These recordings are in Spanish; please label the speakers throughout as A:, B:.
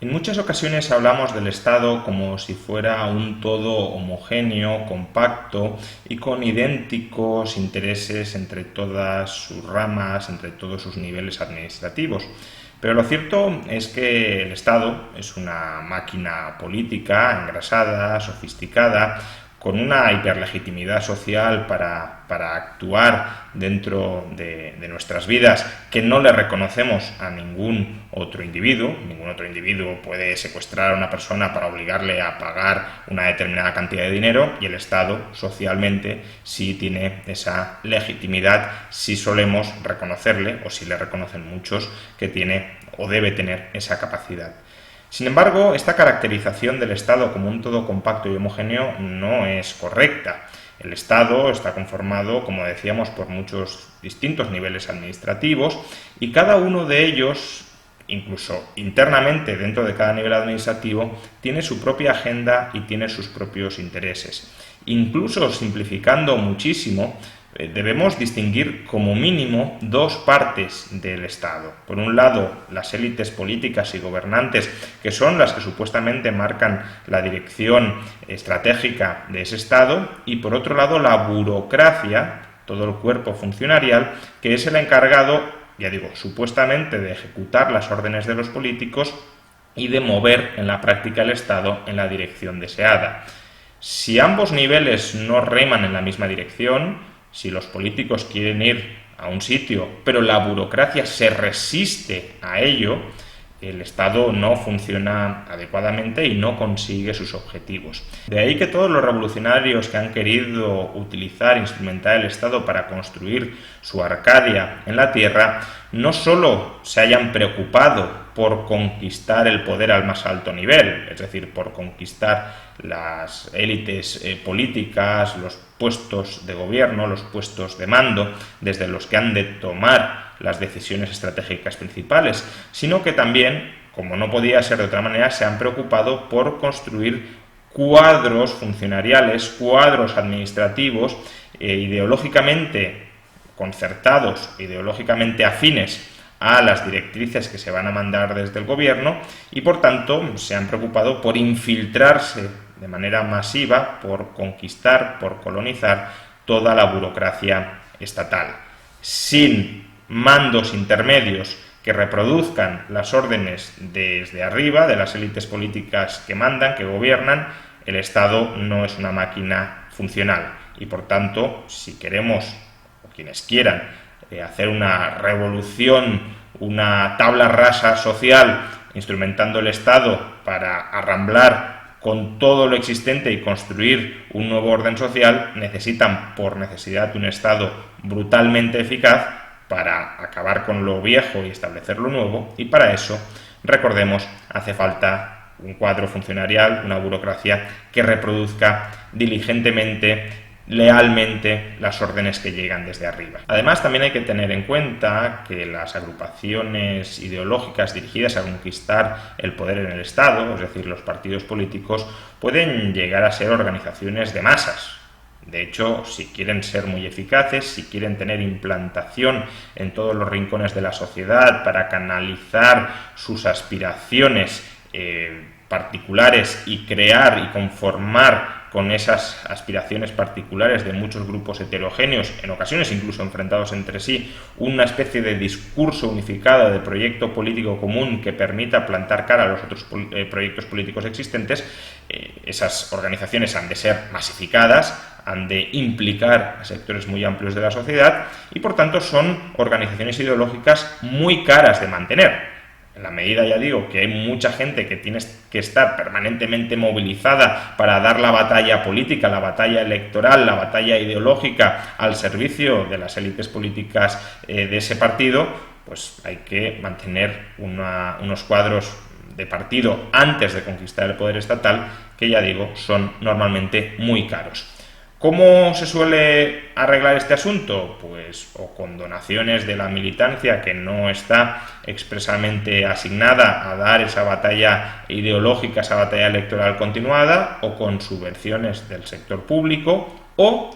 A: En muchas ocasiones hablamos del Estado como si fuera un todo homogéneo, compacto y con idénticos intereses entre todas sus ramas, entre todos sus niveles administrativos. Pero lo cierto es que el Estado es una máquina política engrasada, sofisticada, con una hiperlegitimidad social para actuar dentro de nuestras vidas que no le reconocemos a ningún otro individuo. Ningún otro individuo puede secuestrar a una persona para obligarle a pagar una determinada cantidad de dinero, y el Estado socialmente sí tiene esa legitimidad, sí solemos reconocerle, o sí le reconocen muchos, que tiene o debe tener esa capacidad. Sin embargo, esta caracterización del Estado como un todo compacto y homogéneo no es correcta. El Estado está conformado, como decíamos, por muchos distintos niveles administrativos, y cada uno de ellos, incluso internamente dentro de cada nivel administrativo, tiene su propia agenda y tiene sus propios intereses. Incluso simplificando muchísimo, debemos distinguir como mínimo dos partes del Estado. Por un lado, las élites políticas y gobernantes, que son las que supuestamente marcan la dirección estratégica de ese Estado, y por otro lado, la burocracia, todo el cuerpo funcionarial, que es el encargado, ya digo, supuestamente de ejecutar las órdenes de los políticos y de mover en la práctica el Estado en la dirección deseada. Si ambos niveles no reman en la misma dirección, si los políticos quieren ir a un sitio, pero la burocracia se resiste a ello, el Estado no funciona adecuadamente y no consigue sus objetivos. De ahí que todos los revolucionarios que han querido utilizar, instrumentar el Estado para construir su Arcadia en la tierra, no solo se hayan preocupado por conquistar el poder al más alto nivel, es decir, por conquistar las élites políticas, los puestos de gobierno, los puestos de mando, desde los que han de tomar las decisiones estratégicas principales, sino que también, como no podía ser de otra manera, se han preocupado por construir cuadros funcionariales, cuadros administrativos ideológicamente concertados, ideológicamente afines a las directrices que se van a mandar desde el gobierno, y por tanto se han preocupado por infiltrarse de manera masiva, por conquistar, por colonizar toda la burocracia estatal. Sin mandos intermedios que reproduzcan las órdenes desde arriba, de las élites políticas que mandan, que gobiernan, el Estado no es una máquina funcional. Y por tanto, si queremos, o quienes quieran, hacer una revolución, una tabla rasa social, instrumentando el Estado para arramblar con todo lo existente y construir un nuevo orden social, necesitan por necesidad un Estado brutalmente eficaz para acabar con lo viejo y establecer lo nuevo, y para eso, recordemos, hace falta un cuadro funcionarial, una burocracia que reproduzca diligentemente, lealmente, las órdenes que llegan desde arriba. Además, también hay que tener en cuenta que las agrupaciones ideológicas dirigidas a conquistar el poder en el Estado, es decir, los partidos políticos, pueden llegar a ser organizaciones de masas. De hecho, si quieren ser muy eficaces, si quieren tener implantación en todos los rincones de la sociedad para canalizar sus aspiraciones particulares y crear y conformar con esas aspiraciones particulares de muchos grupos heterogéneos, en ocasiones incluso enfrentados entre sí, una especie de discurso unificado, de proyecto político común que permita plantar cara a los otros proyectos políticos existentes, esas organizaciones han de ser masificadas, han de implicar a sectores muy amplios de la sociedad, y por tanto son organizaciones ideológicas muy caras de mantener. En la medida, ya digo, que hay mucha gente que tiene que estar permanentemente movilizada para dar la batalla política, la batalla electoral, la batalla ideológica al servicio de las élites políticas de ese partido, pues hay que mantener unos cuadros de partido antes de conquistar el poder estatal que, ya digo, son normalmente muy caros. ¿Cómo se suele arreglar este asunto? Pues o con donaciones de la militancia que no está expresamente asignada a dar esa batalla ideológica, esa batalla electoral continuada, o con subvenciones del sector público, o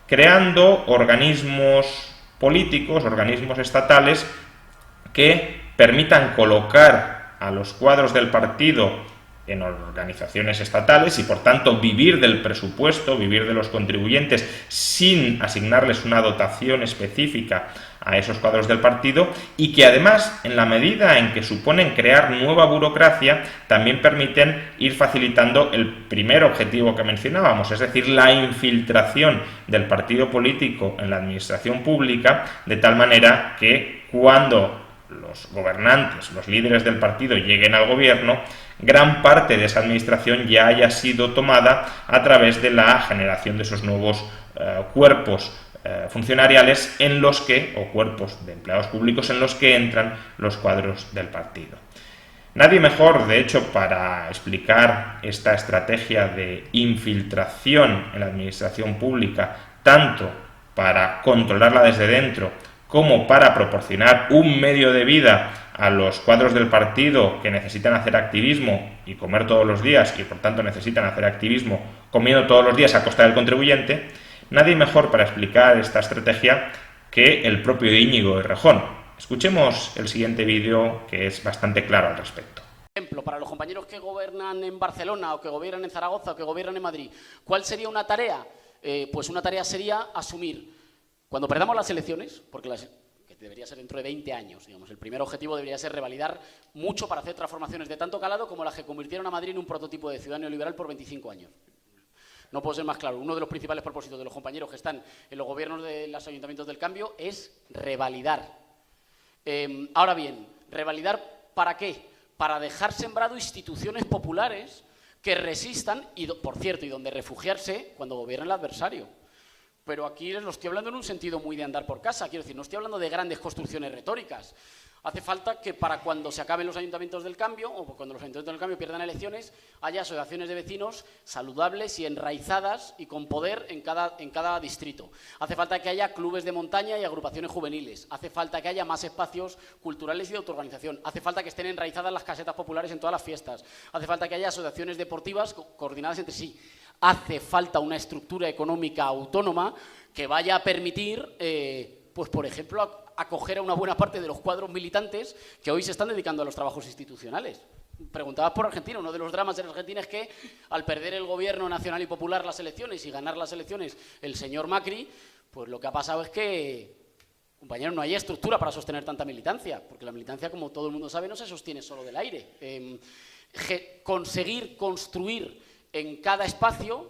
A: creando organismos políticos, organismos estatales que permitan colocar a los cuadros del partido en organizaciones estatales y, por tanto, vivir del presupuesto, vivir de los contribuyentes sin asignarles una dotación específica a esos cuadros del partido, y que además, en la medida en que suponen crear nueva burocracia, también permiten ir facilitando el primer objetivo que mencionábamos, es decir, la infiltración del partido político en la administración pública, de tal manera que cuando los gobernantes, los líderes del partido lleguen al gobierno, gran parte de esa administración ya haya sido tomada a través de la generación de esos nuevos cuerpos funcionariales en los que, o cuerpos de empleados públicos en los que entran los cuadros del partido. Nadie mejor, de hecho, para explicar esta estrategia de infiltración en la administración pública, tanto para controlarla desde dentro como para proporcionar un medio de vida a los cuadros del partido que necesitan hacer activismo y comer todos los días, y por tanto necesitan hacer activismo comiendo todos los días a costa del contribuyente. Nadie mejor para explicar esta estrategia que el propio Íñigo Errejón. Escuchemos el siguiente vídeo, que es bastante claro al respecto.
B: Ejemplo, para los compañeros que gobiernan en Barcelona, o que gobiernan en Zaragoza, o que gobiernan en Madrid, ¿cuál sería una tarea? Pues una tarea sería asumir, cuando perdamos las elecciones, que debería ser dentro de 20 años, digamos, el primer objetivo debería ser revalidar mucho para hacer transformaciones de tanto calado como las que convirtieron a Madrid en un prototipo de ciudad neoliberal por 25 años. No puedo ser más claro. Uno de los principales propósitos de los compañeros que están en los gobiernos de los ayuntamientos del cambio es revalidar. Ahora bien, ¿revalidar para qué? Para dejar sembrado instituciones populares que resistan, y por cierto, y donde refugiarse cuando gobierna el adversario. Pero aquí les lo estoy hablando en un sentido muy de andar por casa, quiero decir, no estoy hablando de grandes construcciones retóricas. Hace falta que para cuando se acaben los ayuntamientos del cambio, o cuando los ayuntamientos del cambio pierdan elecciones, haya asociaciones de vecinos saludables y enraizadas y con poder en cada distrito. Hace falta que haya clubes de montaña y agrupaciones juveniles. Hace falta que haya más espacios culturales y de autoorganización. Hace falta que estén enraizadas las casetas populares en todas las fiestas. Hace falta que haya asociaciones deportivas coordinadas entre sí. Hace falta una estructura económica autónoma que vaya a permitir, pues por ejemplo, acoger a una buena parte de los cuadros militantes que hoy se están dedicando a los trabajos institucionales. Preguntabas por Argentina. Uno de los dramas de Argentina es que, al perder el gobierno nacional y popular las elecciones y ganar las elecciones el señor Macri, pues lo que ha pasado es que, compañeros, no hay estructura para sostener tanta militancia, porque la militancia, como todo el mundo sabe, no se sostiene solo del aire. Conseguir construir en cada espacio,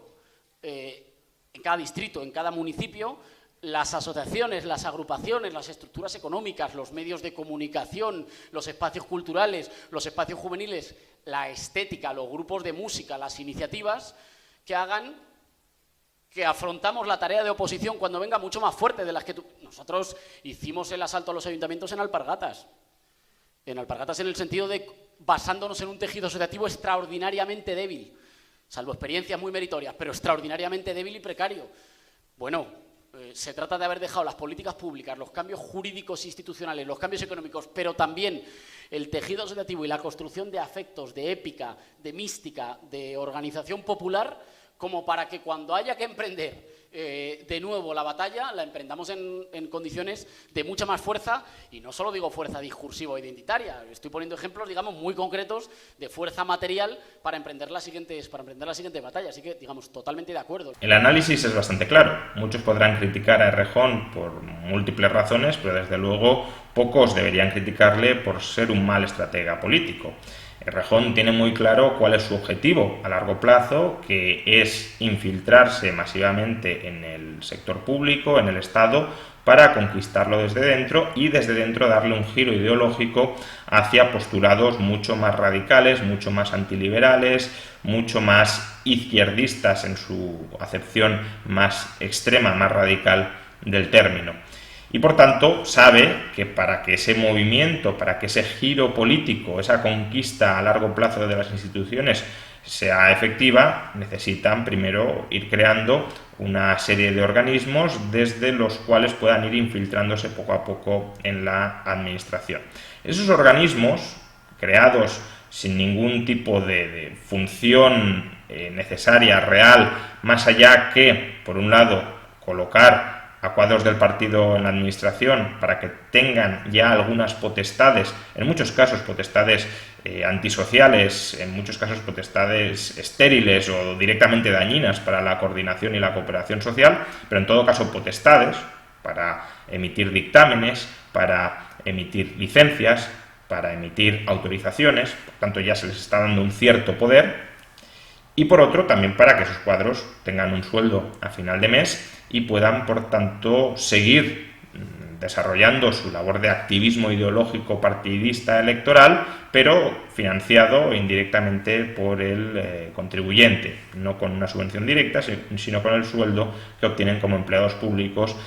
B: en cada distrito, en cada municipio, las asociaciones, las agrupaciones, las estructuras económicas, los medios de comunicación, los espacios culturales, los espacios juveniles, la estética, los grupos de música, las iniciativas que hagan que afrontamos la tarea de oposición cuando venga mucho más fuerte de las que nosotros hicimos el asalto a los ayuntamientos en Alpargatas. En Alpargatas en el sentido de basándonos en un tejido asociativo extraordinariamente débil, salvo experiencias muy meritorias, pero extraordinariamente débil y precario. Bueno, se trata de haber dejado las políticas públicas, los cambios jurídicos e institucionales, los cambios económicos, pero también el tejido asociativo y la construcción de afectos, de épica, de mística, de organización popular, como para que cuando haya que emprender de nuevo la batalla, la emprendamos en condiciones de mucha más fuerza, y no solo digo fuerza discursiva o identitaria, estoy poniendo ejemplos, digamos, muy concretos de fuerza material para emprender las siguientes batallas, así que, digamos, totalmente de acuerdo.
A: El análisis es bastante claro. Muchos podrán criticar a Errejón por múltiples razones, pero desde luego pocos deberían criticarle por ser un mal estratega político. Errejón tiene muy claro cuál es su objetivo a largo plazo, que es infiltrarse masivamente en el sector público, en el Estado, para conquistarlo desde dentro y desde dentro darle un giro ideológico hacia postulados mucho más radicales, mucho más antiliberales, mucho más izquierdistas en su acepción más extrema, más radical del término. Y por tanto sabe que para que ese movimiento, para que ese giro político, esa conquista a largo plazo de las instituciones sea efectiva, necesitan primero ir creando una serie de organismos desde los cuales puedan ir infiltrándose poco a poco en la administración. Esos organismos, creados sin ningún tipo de función necesaria, real, más allá que, por un lado, colocar a cuadros del partido en la administración para que tengan ya algunas potestades, en muchos casos potestades antisociales, en muchos casos potestades estériles o directamente dañinas para la coordinación y la cooperación social, pero en todo caso potestades para emitir dictámenes, para emitir licencias, para emitir autorizaciones, por tanto ya se les está dando un cierto poder, y por otro también para que sus cuadros tengan un sueldo a final de mes y puedan por tanto seguir desarrollando su labor de activismo ideológico partidista electoral, pero financiado indirectamente por el contribuyente, no con una subvención directa, sino con el sueldo que obtienen como empleados públicos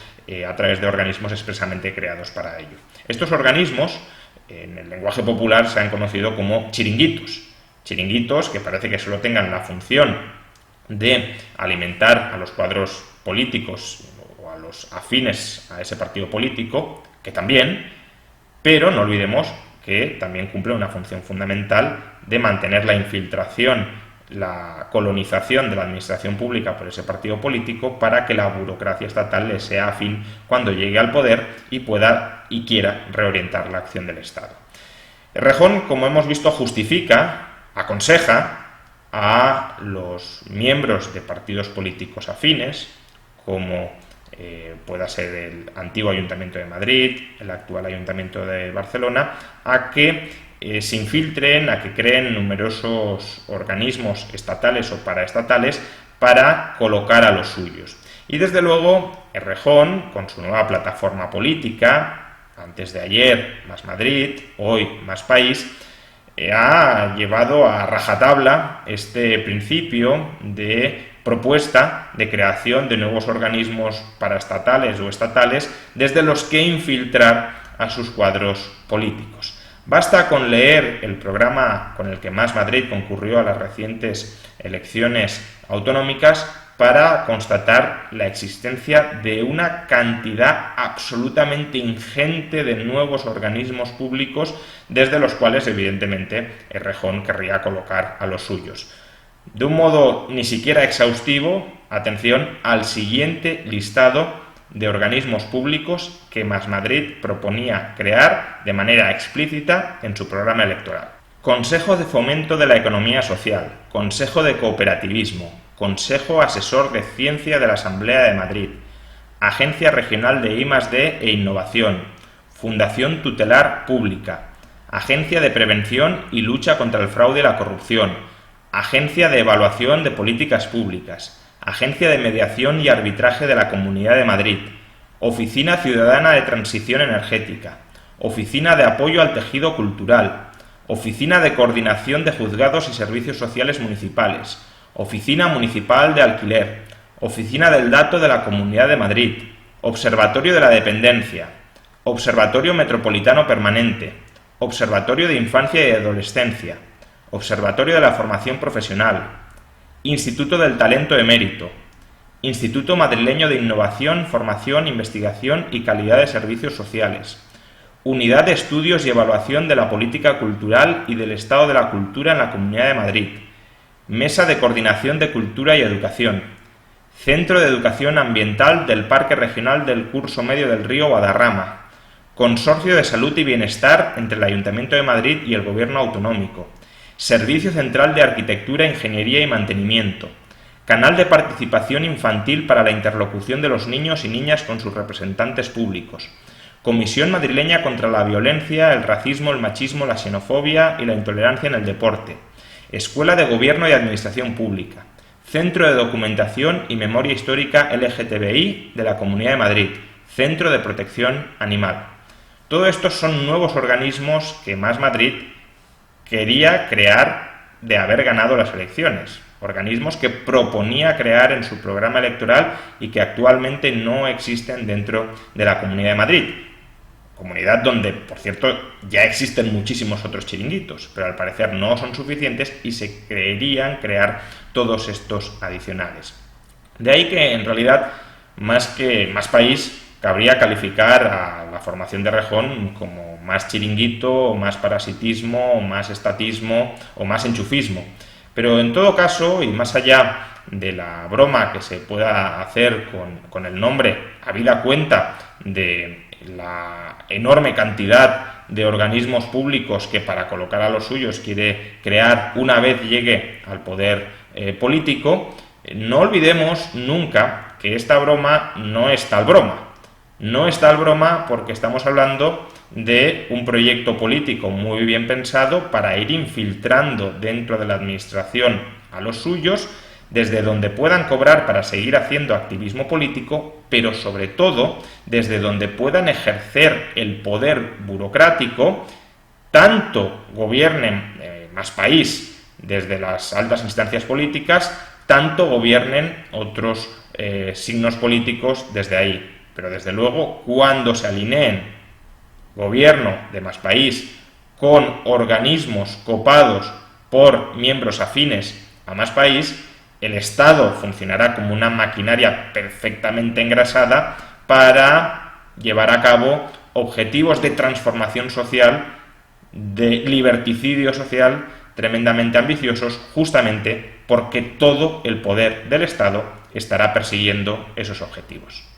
A: a través de organismos expresamente creados para ello. Estos organismos, en el lenguaje popular, se han conocido como chiringuitos. Chiringuitos que parece que solo tengan la función de alimentar a los cuadros políticos o a los afines a ese partido político, que también, pero no olvidemos que también cumple una función fundamental de mantener la infiltración, la colonización de la administración pública por ese partido político para que la burocracia estatal le sea afín cuando llegue al poder y pueda y quiera reorientar la acción del Estado. Errejón, como hemos visto, justifica, aconseja a los miembros de partidos políticos afines, como pueda ser el antiguo Ayuntamiento de Madrid, el actual Ayuntamiento de Barcelona, a que se infiltren, a que creen numerosos organismos estatales o paraestatales para colocar a los suyos. Y desde luego, Errejón, con su nueva plataforma política, antes de ayer Más Madrid, hoy Más País, ha llevado a rajatabla este principio de propuesta de creación de nuevos organismos paraestatales o estatales desde los que infiltrar a sus cuadros políticos. Basta con leer el programa con el que Más Madrid concurrió a las recientes elecciones autonómicas para constatar la existencia de una cantidad absolutamente ingente de nuevos organismos públicos desde los cuales, evidentemente, Errejón querría colocar a los suyos. De un modo ni siquiera exhaustivo, atención al siguiente listado de organismos públicos que Más Madrid proponía crear de manera explícita en su programa electoral. Consejo de Fomento de la Economía Social, Consejo de Cooperativismo, Consejo Asesor de Ciencia de la Asamblea de Madrid, Agencia Regional de I+D e Innovación, Fundación Tutelar Pública, Agencia de Prevención y Lucha contra el Fraude y la Corrupción, Agencia de Evaluación de Políticas Públicas, Agencia de Mediación y Arbitraje de la Comunidad de Madrid, Oficina Ciudadana de Transición Energética, Oficina de Apoyo al Tejido Cultural, Oficina de Coordinación de Juzgados y Servicios Sociales Municipales, Oficina Municipal de Alquiler, Oficina del Dato de la Comunidad de Madrid, Observatorio de la Dependencia, Observatorio Metropolitano Permanente, Observatorio de Infancia y Adolescencia, Observatorio de la Formación Profesional, Instituto del Talento Emérito, Instituto Madrileño de Innovación, Formación, Investigación y Calidad de Servicios Sociales, Unidad de Estudios y Evaluación de la Política Cultural y del Estado de la Cultura en la Comunidad de Madrid, Mesa de Coordinación de Cultura y Educación, Centro de Educación Ambiental del Parque Regional del Curso Medio del Río Guadarrama, Consorcio de Salud y Bienestar entre el Ayuntamiento de Madrid y el Gobierno Autonómico, Servicio Central de Arquitectura, Ingeniería y Mantenimiento, Canal de Participación Infantil para la interlocución de los niños y niñas con sus representantes públicos, Comisión Madrileña contra la Violencia, el Racismo, el Machismo, la Xenofobia y la Intolerancia en el Deporte, Escuela de Gobierno y Administración Pública, Centro de Documentación y Memoria Histórica LGTBI de la Comunidad de Madrid, Centro de Protección Animal. Todo estos son nuevos organismos que Más Madrid quería crear de haber ganado las elecciones, organismos que proponía crear en su programa electoral y que actualmente no existen dentro de la Comunidad de Madrid. Comunidad donde, por cierto, ya existen muchísimos otros chiringuitos, pero al parecer no son suficientes y se querían crear todos estos adicionales. De ahí que, en realidad, más que Más País, cabría calificar a la formación de Errejón como más chiringuito, más parasitismo, más estatismo o más enchufismo. Pero en todo caso, y más allá de la broma que se pueda hacer con el nombre, habida cuenta de la enorme cantidad de organismos públicos que para colocar a los suyos quiere crear una vez llegue al poder político, no olvidemos nunca que esta broma no es tal broma. No es tal broma porque estamos hablando de un proyecto político muy bien pensado para ir infiltrando dentro de la administración a los suyos, desde donde puedan cobrar para seguir haciendo activismo político, pero sobre todo desde donde puedan ejercer el poder burocrático, tanto gobiernen más país desde las altas instancias políticas, tanto gobiernen otros signos políticos desde ahí. Pero desde luego, cuando se alineen gobierno de más país con organismos copados por miembros afines a más país, el Estado funcionará como una maquinaria perfectamente engrasada para llevar a cabo objetivos de transformación social, de liberticidio social tremendamente ambiciosos, justamente porque todo el poder del Estado estará persiguiendo esos objetivos.